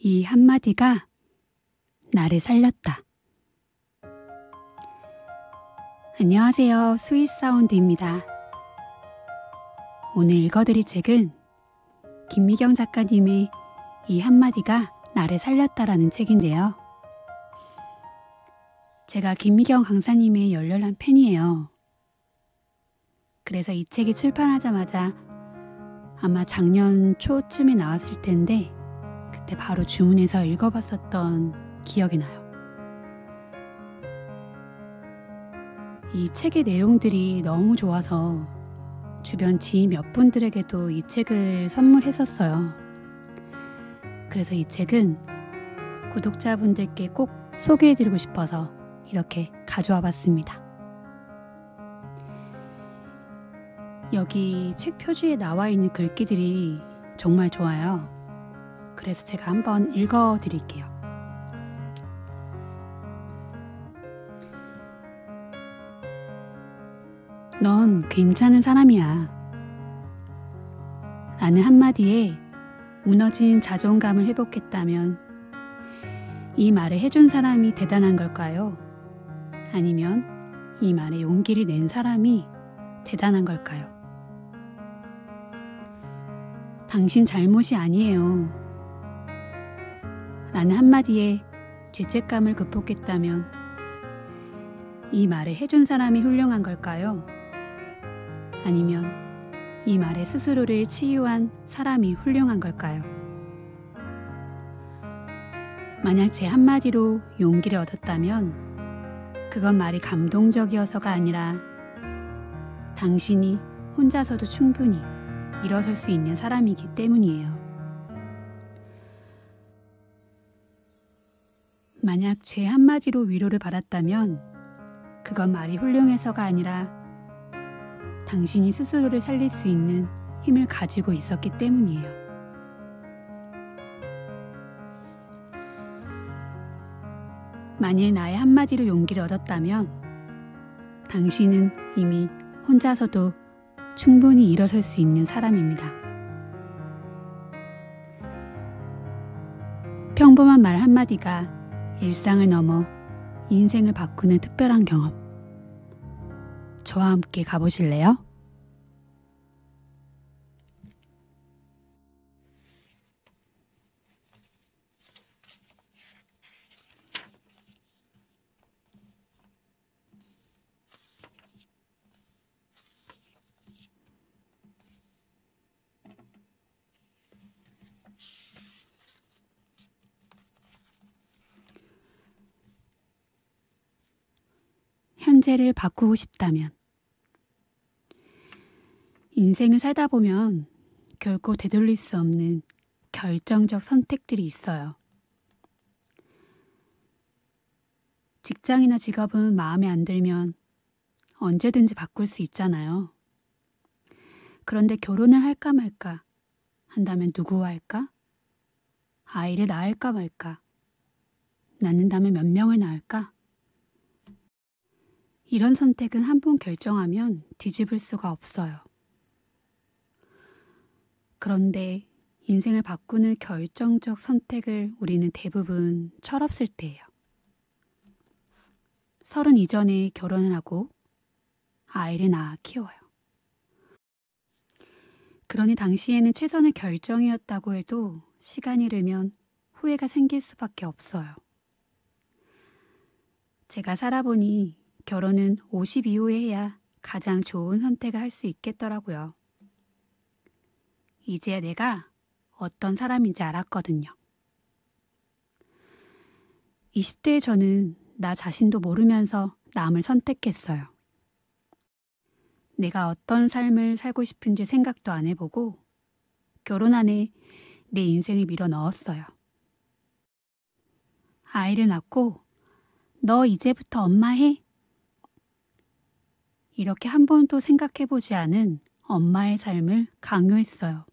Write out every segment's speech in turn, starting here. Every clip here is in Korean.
이 한마디가 나를 살렸다. 안녕하세요. 스윗사운드입니다. 오늘 읽어드릴 책은 김미경 작가님의 이 한마디가 나를 살렸다라는 책인데요. 제가 김미경 강사님의 열렬한 팬이에요. 그래서 이 책이 출판하자마자 아마 작년 초쯤에 나왔을 텐데 그때 바로 주문해서 읽어봤었던 기억이 나요. 이 책의 내용들이 너무 좋아서 주변 지인 몇 분들에게도 이 책을 선물했었어요. 그래서 이 책은 구독자분들께 꼭 소개해드리고 싶어서 이렇게 가져와 봤습니다. 여기 책 표지에 나와 있는 글귀들이 정말 좋아요. 그래서 제가 한번 읽어드릴게요. 넌 괜찮은 사람이야. 라는 한마디에 무너진 자존감을 회복했다면 이 말을 해준 사람이 대단한 걸까요? 아니면 이 말에 용기를 낸 사람이 대단한 걸까요? 당신 잘못이 아니에요. 라는 한마디에 죄책감을 극복했다면 이 말을 해준 사람이 훌륭한 걸까요? 아니면 이 말에 스스로를 치유한 사람이 훌륭한 걸까요? 만약 제 한마디로 용기를 얻었다면 그건 말이 감동적이어서가 아니라 당신이 혼자서도 충분히 일어설 수 있는 사람이기 때문이에요. 만약 제 한마디로 위로를 받았다면 그건 말이 훌륭해서가 아니라 당신이 스스로를 살릴 수 있는 힘을 가지고 있었기 때문이에요. 만일 나의 한마디로 용기를 얻었다면 당신은 이미 혼자서도 충분히 일어설 수 있는 사람입니다. 평범한 말 한마디가 일상을 넘어 인생을 바꾸는 특별한 경험. 저와 함께 가보실래요? 현재를 바꾸고 싶다면 인생을 살다 보면 결코 되돌릴 수 없는 결정적 선택들이 있어요. 직장이나 직업은 마음에 안 들면 언제든지 바꿀 수 있잖아요. 그런데 결혼을 할까 말까 한다면 누구와 할까? 아이를 낳을까 말까? 낳는다면 몇 명을 낳을까? 이런 선택은 한 번 결정하면 뒤집을 수가 없어요. 그런데 인생을 바꾸는 결정적 선택을 우리는 대부분 철없을 때예요. 30 이전에 결혼을 하고 아이를 낳아 키워요. 그러니 당시에는 최선의 결정이었다고 해도 시간이 흐르면 후회가 생길 수밖에 없어요. 제가 살아보니 결혼은 50 이후에 해야 가장 좋은 선택을 할 수 있겠더라고요. 이제야 내가 어떤 사람인지 알았거든요. 20대의 저는 나 자신도 모르면서 남을 선택했어요. 내가 어떤 삶을 살고 싶은지 생각도 안 해보고 결혼 안에 내 인생을 밀어 넣었어요. 아이를 낳고 너 이제부터 엄마 해? 이렇게 한 번도 생각해보지 않은 엄마의 삶을 강요했어요.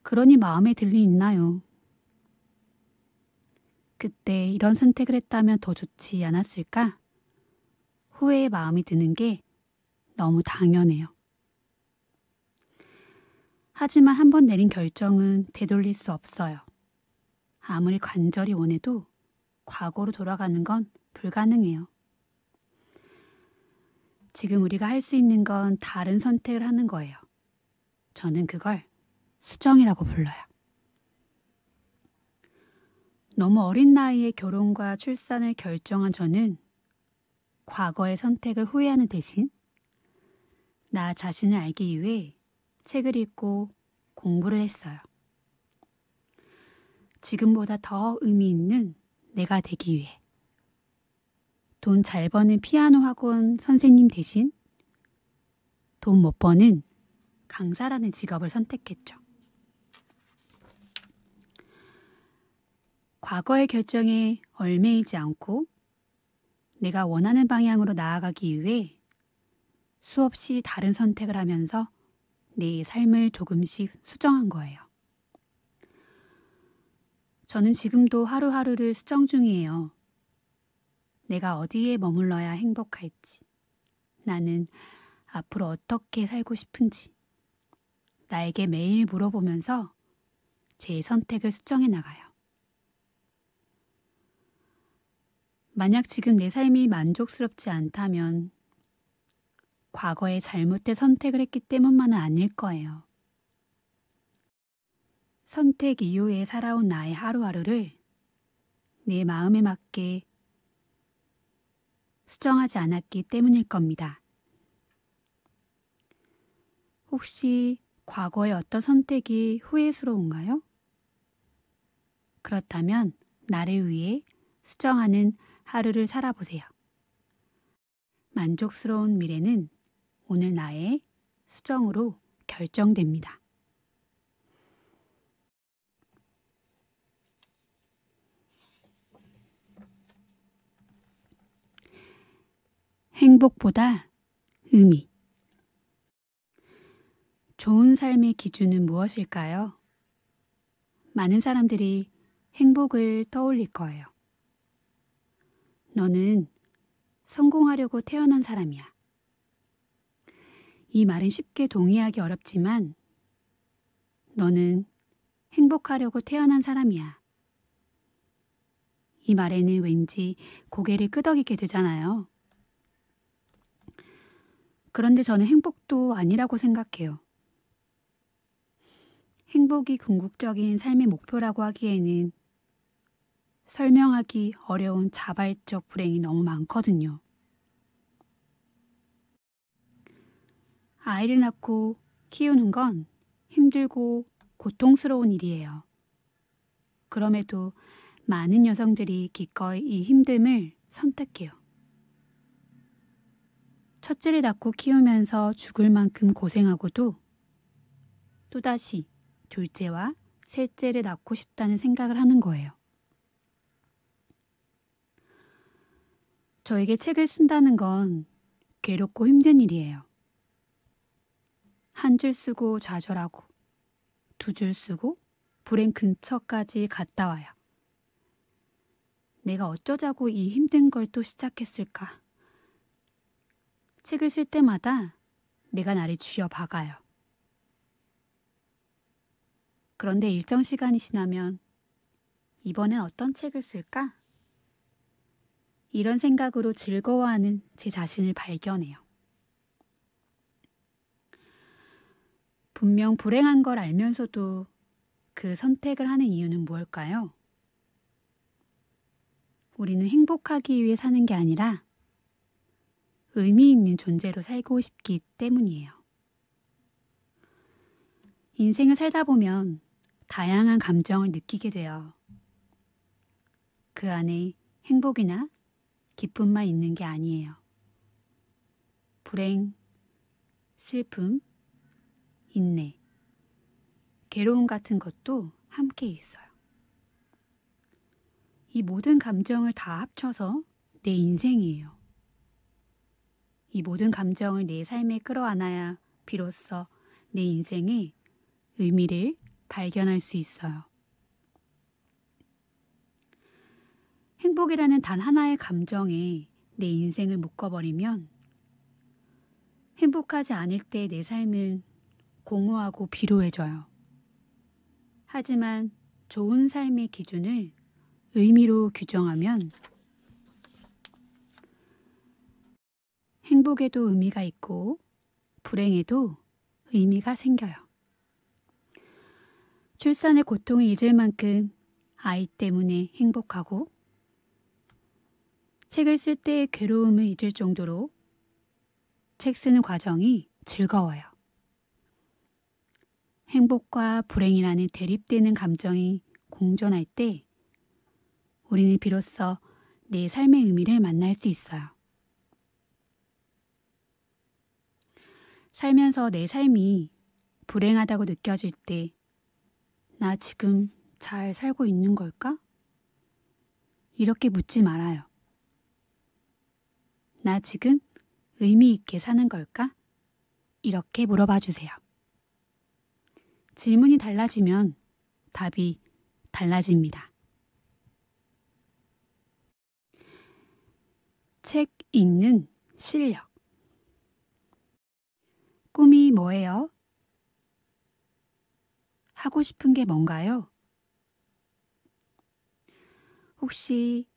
그러니 마음에 들 리 있나요? 그때 이런 선택을 했다면 더 좋지 않았을까? 후회의 마음이 드는 게 너무 당연해요. 하지만 한 번 내린 결정은 되돌릴 수 없어요. 아무리 간절히 원해도 과거로 돌아가는 건 불가능해요. 지금 우리가 할 수 있는 건 다른 선택을 하는 거예요. 저는 그걸 수정이라고 불러요. 너무 어린 나이에 결혼과 출산을 결정한 저는 과거의 선택을 후회하는 대신 나 자신을 알기 위해 책을 읽고 공부를 했어요. 지금보다 더 의미 있는 내가 되기 위해. 돈 잘 버는 피아노 학원 선생님 대신 돈 못 버는 강사라는 직업을 선택했죠. 과거의 결정에 얽매이지 않고 내가 원하는 방향으로 나아가기 위해 수없이 다른 선택을 하면서 내 삶을 조금씩 수정한 거예요. 저는 지금도 하루하루를 수정 중이에요. 내가 어디에 머물러야 행복할지, 나는 앞으로 어떻게 살고 싶은지, 나에게 매일 물어보면서 제 선택을 수정해 나가요. 만약 지금 내 삶이 만족스럽지 않다면 과거에 잘못된 선택을 했기 때문만은 아닐 거예요. 선택 이후에 살아온 나의 하루하루를 내 마음에 맞게 수정하지 않았기 때문일 겁니다. 혹시 과거의 어떤 선택이 후회스러운가요? 그렇다면 나를 위해 수정하는 하루를 살아보세요. 만족스러운 미래는 오늘 나의 수정으로 결정됩니다. 행복보다 의미. 좋은 삶의 기준은 무엇일까요? 많은 사람들이 행복을 떠올릴 거예요. 너는 성공하려고 태어난 사람이야. 이 말은 쉽게 동의하기 어렵지만 너는 행복하려고 태어난 사람이야. 이 말에는 왠지 고개를 끄덕이게 되잖아요. 그런데 저는 행복도 아니라고 생각해요. 행복이 궁극적인 삶의 목표라고 하기에는 설명하기 어려운 자발적 불행이 너무 많거든요. 아이를 낳고 키우는 건 힘들고 고통스러운 일이에요. 그럼에도 많은 여성들이 기꺼이 이 힘듦을 선택해요. 첫째를 낳고 키우면서 죽을 만큼 고생하고도 또다시 둘째와 셋째를 낳고 싶다는 생각을 하는 거예요. 저에게 책을 쓴다는 건 괴롭고 힘든 일이에요. 한 줄 쓰고 좌절하고 두 줄 쓰고 불행 근처까지 갔다 와요. 내가 어쩌자고 이 힘든 걸 또 시작했을까? 책을 쓸 때마다 내가 나를 쥐어 박아요. 그런데 일정 시간이 지나면 이번엔 어떤 책을 쓸까? 이런 생각으로 즐거워하는 제 자신을 발견해요. 분명 불행한 걸 알면서도 그 선택을 하는 이유는 무엇일까요? 우리는 행복하기 위해 사는 게 아니라 의미 있는 존재로 살고 싶기 때문이에요. 인생을 살다 보면 다양한 감정을 느끼게 돼요. 그 안에 행복이나 기쁨만 있는 게 아니에요. 불행, 슬픔, 인내, 괴로움 같은 것도 함께 있어요. 이 모든 감정을 다 합쳐서 내 인생이에요. 이 모든 감정을 내 삶에 끌어안아야 비로소 내 인생의 의미를 발견할 수 있어요. 행복이라는 단 하나의 감정에 내 인생을 묶어버리면 행복하지 않을 때 내 삶은 공허하고 비루해져요. 하지만 좋은 삶의 기준을 의미로 규정하면 행복에도 의미가 있고 불행에도 의미가 생겨요. 출산의 고통을 잊을 만큼 아이 때문에 행복하고 책을 쓸 때의 괴로움을 잊을 정도로 책 쓰는 과정이 즐거워요. 행복과 불행이라는 대립되는 감정이 공존할 때 우리는 비로소 내 삶의 의미를 만날 수 있어요. 살면서 내 삶이 불행하다고 느껴질 때 나 지금 잘 살고 있는 걸까? 이렇게 묻지 말아요. 나 지금 의미 있게 사는 걸까? 이렇게 물어봐 주세요. 질문이 달라지면 답이 달라집니다. 책 읽는 실력. 꿈이 뭐예요? 하고 싶은 게 뭔가요? 혹시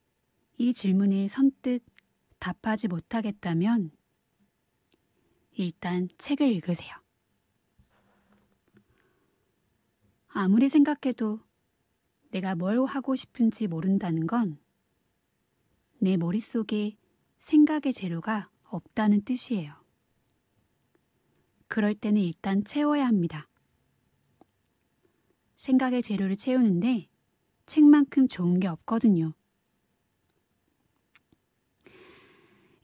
이 질문에 선뜻 답하지 못하겠다면 일단 책을 읽으세요. 아무리 생각해도 내가 뭘 하고 싶은지 모른다는 건 내 머릿속에 생각의 재료가 없다는 뜻이에요. 그럴 때는 일단 채워야 합니다. 생각의 재료를 채우는데 책만큼 좋은 게 없거든요.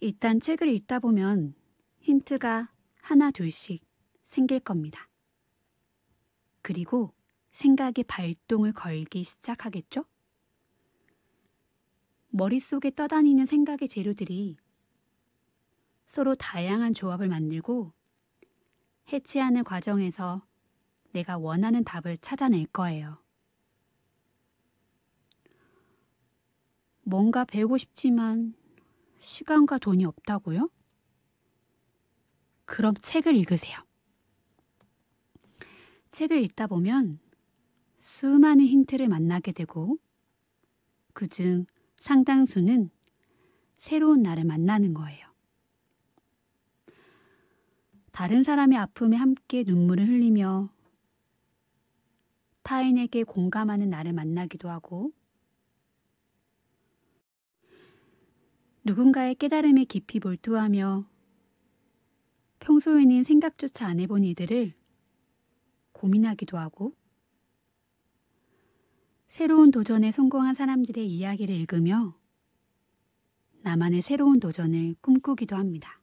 일단 책을 읽다 보면 힌트가 하나 둘씩 생길 겁니다. 그리고 생각의 발동을 걸기 시작하겠죠? 머릿속에 떠다니는 생각의 재료들이 서로 다양한 조합을 만들고 해체하는 과정에서 내가 원하는 답을 찾아낼 거예요. 뭔가 배우고 싶지만 시간과 돈이 없다고요? 그럼 책을 읽으세요. 책을 읽다 보면 수많은 힌트를 만나게 되고 그중 상당수는 새로운 나를 만나는 거예요. 다른 사람의 아픔에 함께 눈물을 흘리며 타인에게 공감하는 나를 만나기도 하고 누군가의 깨달음에 깊이 몰두하며 평소에는 생각조차 안 해본 일들을 고민하기도 하고 새로운 도전에 성공한 사람들의 이야기를 읽으며 나만의 새로운 도전을 꿈꾸기도 합니다.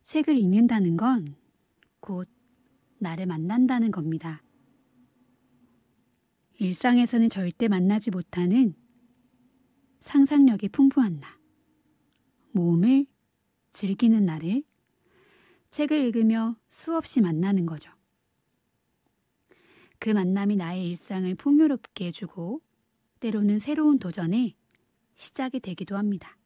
책을 읽는다는 건 곧 나를 만난다는 겁니다. 일상에서는 절대 만나지 못하는 상상력이 풍부한 나, 모험을 즐기는 나를 책을 읽으며 수없이 만나는 거죠. 그 만남이 나의 일상을 풍요롭게 해주고 때로는 새로운 도전의 시작이 되기도 합니다.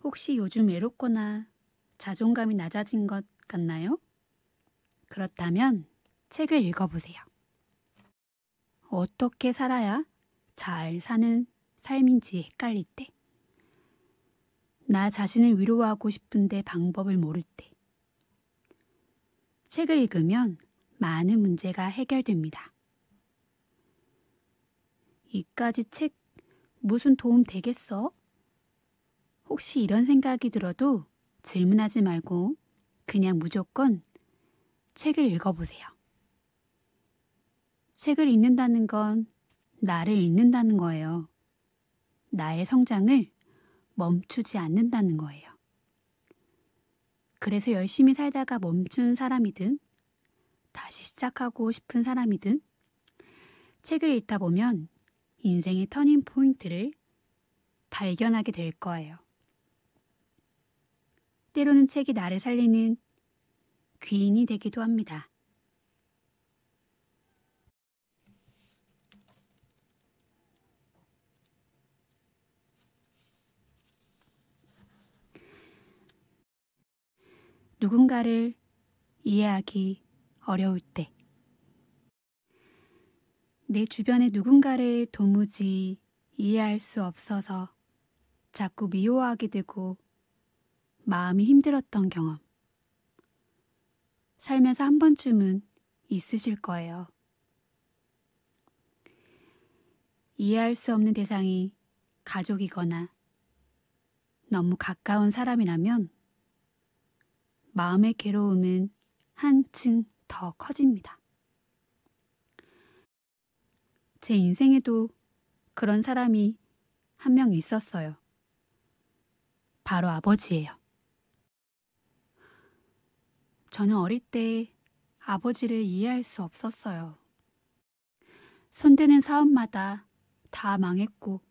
혹시 요즘 외롭거나 자존감이 낮아진 것 같나요? 그렇다면 책을 읽어보세요. 어떻게 살아야 잘 사는 삶인지 헷갈릴 때, 나 자신을 위로하고 싶은데 방법을 모를 때, 책을 읽으면 많은 문제가 해결됩니다. 이까지 책 무슨 도움 되겠어? 혹시 이런 생각이 들어도 질문하지 말고 그냥 무조건 책을 읽어보세요. 책을 읽는다는 건 나를 읽는다는 거예요. 나의 성장을 멈추지 않는다는 거예요. 그래서 열심히 살다가 멈춘 사람이든 다시 시작하고 싶은 사람이든 책을 읽다 보면 인생의 터닝 포인트를 발견하게 될 거예요. 때로는 책이 나를 살리는 귀인이 되기도 합니다. 누군가를 이해하기 어려울 때, 내 주변의 누군가를 도무지 이해할 수 없어서 자꾸 미워하게 되고 마음이 힘들었던 경험, 살면서 한 번쯤은 있으실 거예요. 이해할 수 없는 대상이 가족이거나 너무 가까운 사람이라면 마음의 괴로움은 한층 더 커집니다. 제 인생에도 그런 사람이 한 명 있었어요. 바로 아버지예요. 저는 어릴 때 아버지를 이해할 수 없었어요. 손대는 사업마다 다 망했고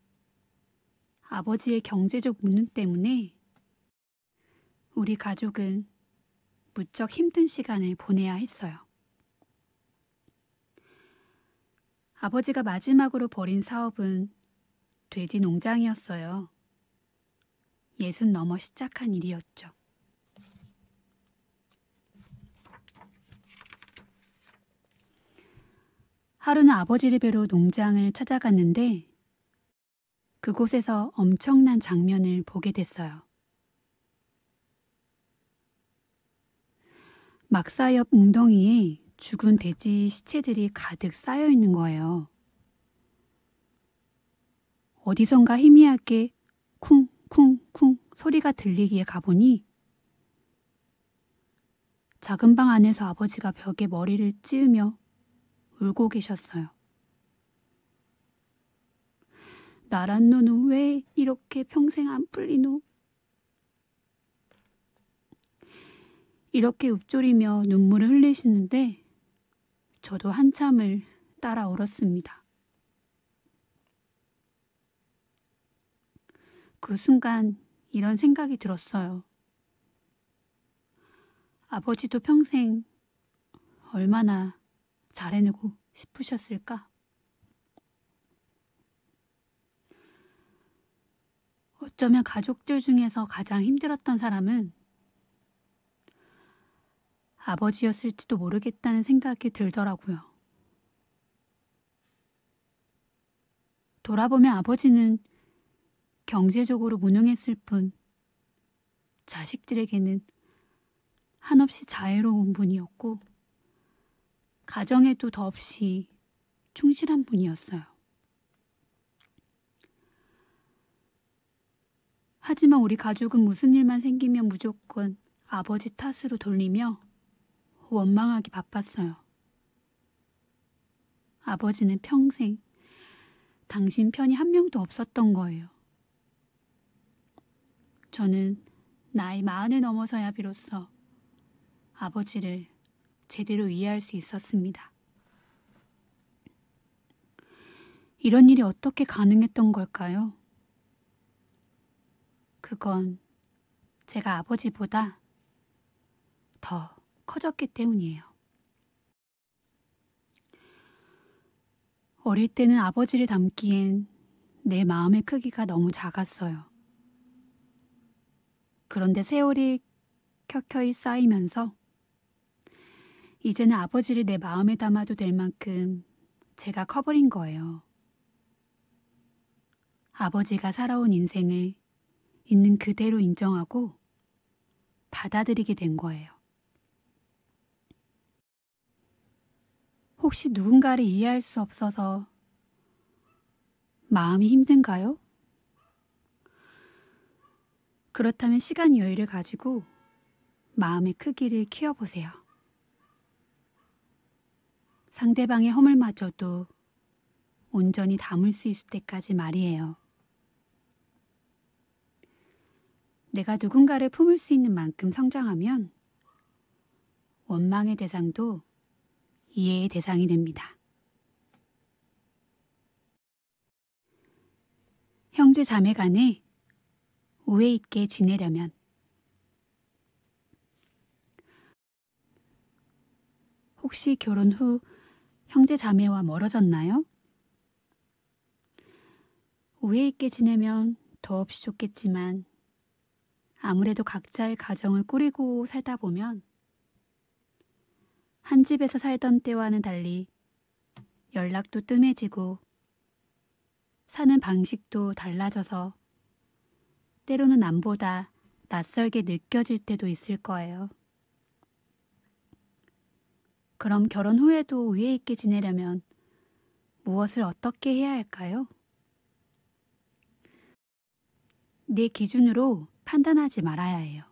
아버지의 경제적 무능 때문에 우리 가족은 무척 힘든 시간을 보내야 했어요. 아버지가 마지막으로 벌인 사업은 돼지 농장이었어요. 60 넘어 시작한 일이었죠. 하루는 아버지를 뵈러 농장을 찾아갔는데 그곳에서 엄청난 장면을 보게 됐어요. 막사 옆 웅덩이에 죽은 돼지 시체들이 가득 쌓여 있는 거예요. 어디선가 희미하게 쿵쿵쿵 소리가 들리기에 가보니 작은 방 안에서 아버지가 벽에 머리를 찌으며 울고 계셨어요. 나란 노는 왜 이렇게 평생 안 풀리노? 이렇게 읊조리며 눈물을 흘리시는데 저도 한참을 따라 울었습니다. 그 순간 이런 생각이 들었어요. 아버지도 평생 얼마나 잘해내고 싶으셨을까? 어쩌면 가족들 중에서 가장 힘들었던 사람은 아버지였을지도 모르겠다는 생각이 들더라고요. 돌아보면 아버지는 경제적으로 무능했을 뿐 자식들에게는 한없이 자애로운 분이었고 가정에도 더없이 충실한 분이었어요. 하지만 우리 가족은 무슨 일만 생기면 무조건 아버지 탓으로 돌리며 원망하기 바빴어요. 아버지는 평생 당신 편이 한 명도 없었던 거예요. 저는 나이 40을 넘어서야 비로소 아버지를 제대로 이해할 수 있었습니다. 이런 일이 어떻게 가능했던 걸까요? 그건 제가 아버지보다 더 커졌기 때문이에요. 어릴 때는 아버지를 닮기엔 내 마음의 크기가 너무 작았어요. 그런데 세월이 켜켜이 쌓이면서 이제는 아버지를 내 마음에 담아도 될 만큼 제가 커버린 거예요. 아버지가 살아온 인생을 있는 그대로 인정하고 받아들이게 된 거예요. 혹시 누군가를 이해할 수 없어서 마음이 힘든가요? 그렇다면 시간 여유를 가지고 마음의 크기를 키워보세요. 상대방의 허물마저도 온전히 담을 수 있을 때까지 말이에요. 내가 누군가를 품을 수 있는 만큼 성장하면 원망의 대상도 이해의 대상이 됩니다. 형제 자매 간에 우애 있게 지내려면 혹시 결혼 후 형제 자매와 멀어졌나요? 우애 있게 지내면 더없이 좋겠지만 아무래도 각자의 가정을 꾸리고 살다 보면 한 집에서 살던 때와는 달리 연락도 뜸해지고 사는 방식도 달라져서 때로는 남보다 낯설게 느껴질 때도 있을 거예요. 그럼 결혼 후에도 우애 있게 지내려면 무엇을 어떻게 해야 할까요? 내 기준으로 판단하지 말아야 해요.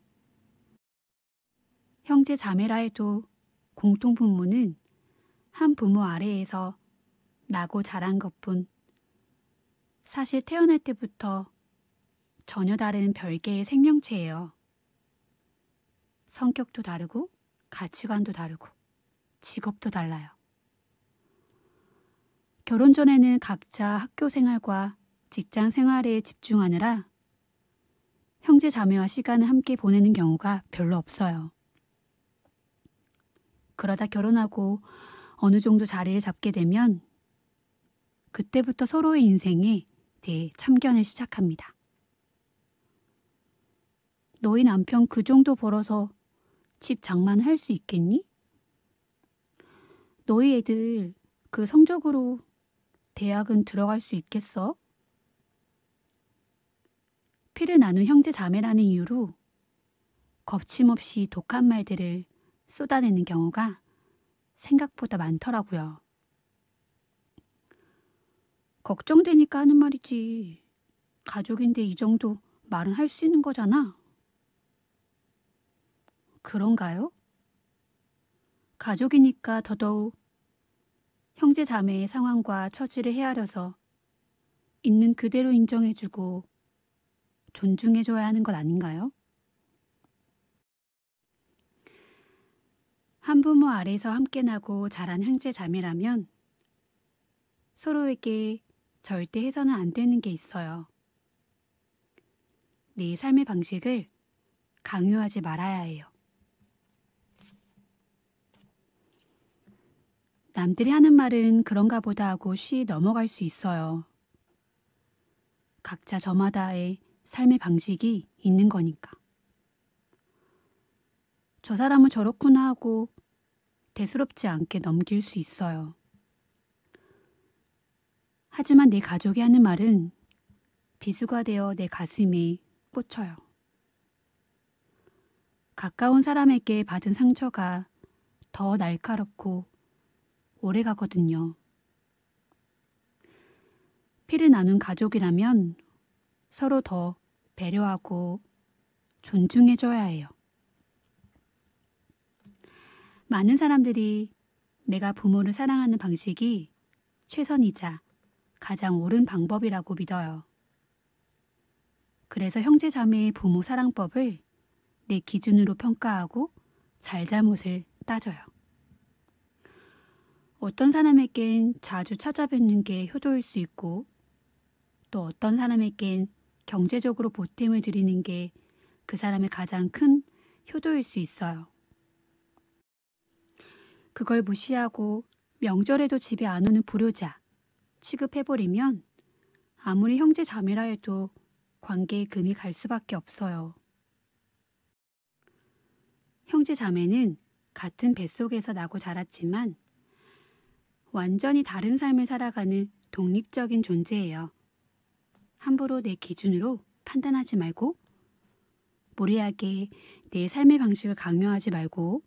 형제 자매라 해도 공통분모는 한 부모 아래에서 나고 자란 것뿐 사실 태어날 때부터 전혀 다른 별개의 생명체예요. 성격도 다르고 가치관도 다르고 직업도 달라요. 결혼 전에는 각자 학교 생활과 직장 생활에 집중하느라 형제 자매와 시간을 함께 보내는 경우가 별로 없어요. 그러다 결혼하고 어느 정도 자리를 잡게 되면 그때부터 서로의 인생에 대해 참견을 시작합니다. 너희 남편 그 정도 벌어서 집 장만을 할 수 있겠니? 너희 애들 그 성적으로 대학은 들어갈 수 있겠어? 피를 나눈 형제 자매라는 이유로 거침없이 독한 말들을 쏟아내는 경우가 생각보다 많더라고요. 걱정되니까 하는 말이지. 가족인데 이 정도 말은 할 수 있는 거잖아. 그런가요? 가족이니까 더더욱 형제 자매의 상황과 처지를 헤아려서 있는 그대로 인정해주고 존중해줘야 하는 것 아닌가요? 한 부모 아래에서 함께 나고 자란 형제 자매라면 서로에게 절대 해서는 안 되는 게 있어요. 내 삶의 방식을 강요하지 말아야 해요. 남들이 하는 말은 그런가 보다 하고 쉬 넘어갈 수 있어요. 각자 저마다의 삶의 방식이 있는 거니까. 저 사람은 저렇구나 하고 대수롭지 않게 넘길 수 있어요. 하지만 내 가족이 하는 말은 비수가 되어 내 가슴에 꽂혀요. 가까운 사람에게 받은 상처가 더 날카롭고 오래 가거든요. 피를 나눈 가족이라면 서로 더 배려하고 존중해줘야 해요. 많은 사람들이 내가 부모를 사랑하는 방식이 최선이자 가장 옳은 방법이라고 믿어요. 그래서 형제 자매의 부모 사랑법을 내 기준으로 평가하고 잘잘못을 따져요. 어떤 사람에겐 자주 찾아뵙는 게 효도일 수 있고 또 어떤 사람에겐 경제적으로 보탬을 드리는 게 그 사람의 가장 큰 효도일 수 있어요. 그걸 무시하고 명절에도 집에 안 오는 불효자 취급해버리면 아무리 형제 자매라 해도 관계에 금이 갈 수밖에 없어요. 형제 자매는 같은 뱃속에서 나고 자랐지만 완전히 다른 삶을 살아가는 독립적인 존재예요. 함부로 내 기준으로 판단하지 말고 무리하게 내 삶의 방식을 강요하지 말고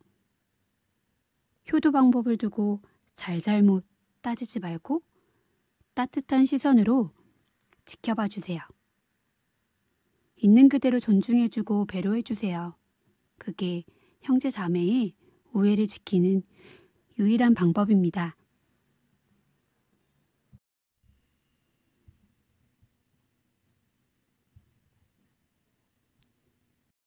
효도 방법을 두고 잘잘못 따지지 말고 따뜻한 시선으로 지켜봐 주세요. 있는 그대로 존중해주고 배려해주세요. 그게 형제 자매의 우애를 지키는 유일한 방법입니다.